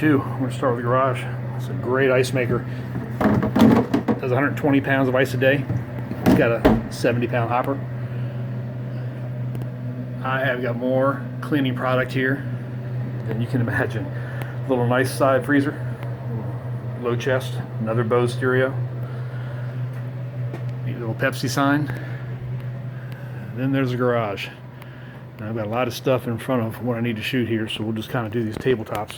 2. We're going to start with the garage. It's a great ice maker. It does 120 pounds of ice a day. It's got a 70-pound hopper. I have got more cleaning product here than you can imagine. Little nice side freezer, low chest, another Bose stereo, neat little Pepsi sign. Then there's the garage. Now I've got a lot of stuff in front of what I need to shoot here, so we'll just kind of do these tabletops.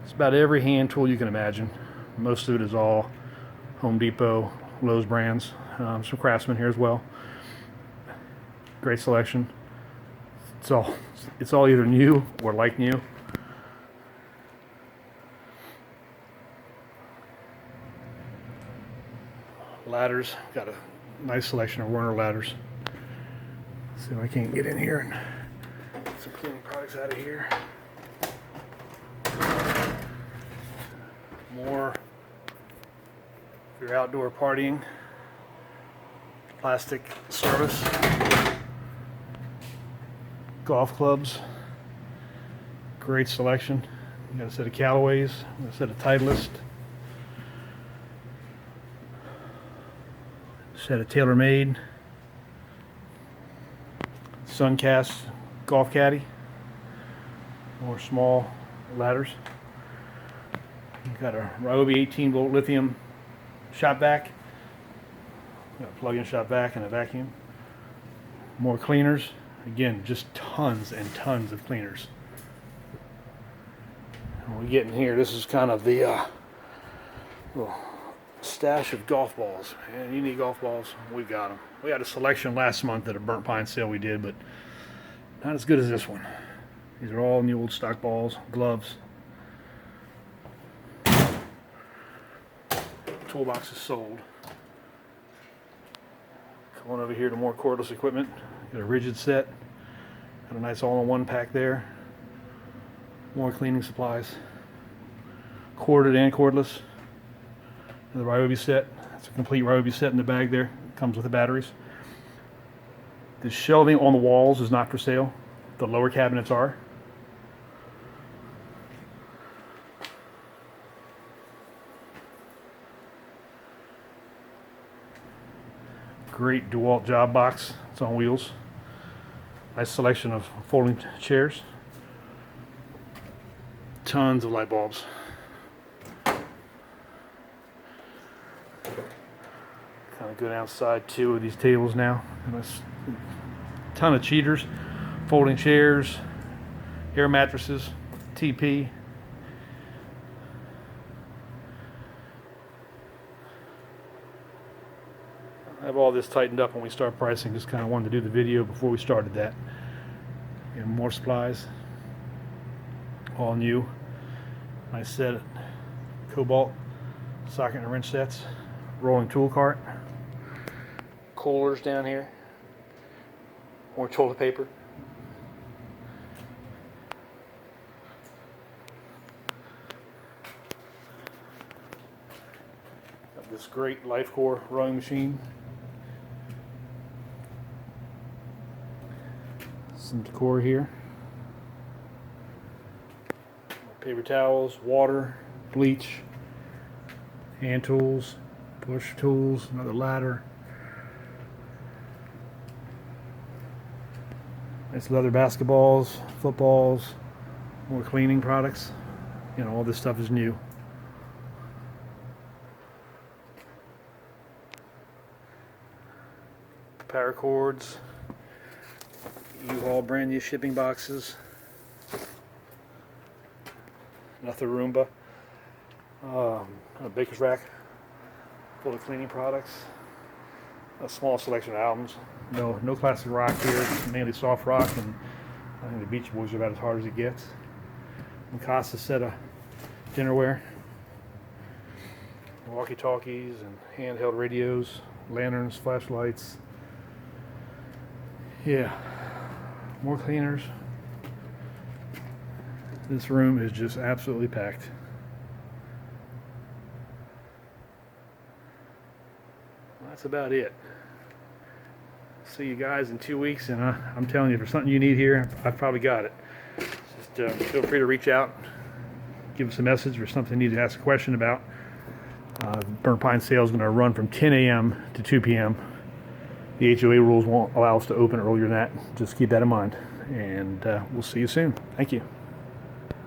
It's about every hand tool you can imagine. Most of it is all Home Depot, Lowe's brands, some Craftsman here as well. Great selection. It's all either new or like new. Ladders, got a nice selection of Werner ladders. See if I can't get in here and get some cleaning products out of here. More for your outdoor partying. Plastic service. Golf clubs. Great selection. You got a set of Callaways, a set of Titleist, set of TaylorMade, Suncast golf caddy, more small ladders. You've got a Ryobi 18-volt lithium shop vac, got a plug-in shop vac and a vacuum. More cleaners, again, just tons and tons of cleaners. When we get in here, this is kind of the little stash of golf balls. And you need golf balls, we got them. We had a selection last month at a burnt pine sale we did, but not as good as this one. These are all new old stock balls, gloves. Toolbox is sold. Come on over here to more cordless equipment. Got a rigid set. Got a nice all-in-one pack there. More cleaning supplies. Corded and cordless. The Ryobi set. It's a complete Ryobi set in the bag there. Comes with the batteries. The shelving on the walls is not for sale. The lower cabinets are. Great DeWalt job box. It's on wheels. Nice selection of folding chairs. Tons of light bulbs. Kind of go outside two of these tables now. A ton of cheaters, folding chairs, air mattresses, TP. I have all this tightened up when we start pricing. Just kind of wanted to do the video before we started that. And more supplies. All new. Nice set of Cobalt socket and wrench sets. Rolling tool cart. Coolers down here. More toilet paper. Got this great LifeCore rowing machine. Some decor here. Paper towels, water, bleach, hand tools, push tools, another ladder. Nice leather basketballs, footballs, more cleaning products. You know, all this stuff is new. Paracords, U-Haul brand new shipping boxes. Another Roomba, a baker's rack full of cleaning products, a small selection of albums. No classic rock here, it's mainly soft rock, and I think the Beach Boys are about as hard as it gets. Mikasa set of dinnerware, walkie-talkies and handheld radios, lanterns, flashlights. Yeah, more cleaners. This room is just absolutely packed. That's about it. See you guys in 2 weeks, and I'm telling you, if there's something you need here, I've probably got it. Just feel free to reach out. give us a message or something you need to ask a question about. Burnt Pine sale is going to run from 10 a.m. to 2 p.m. The HOA rules won't allow us to open earlier than that. Just keep that in mind. And we'll see you soon. Thank you.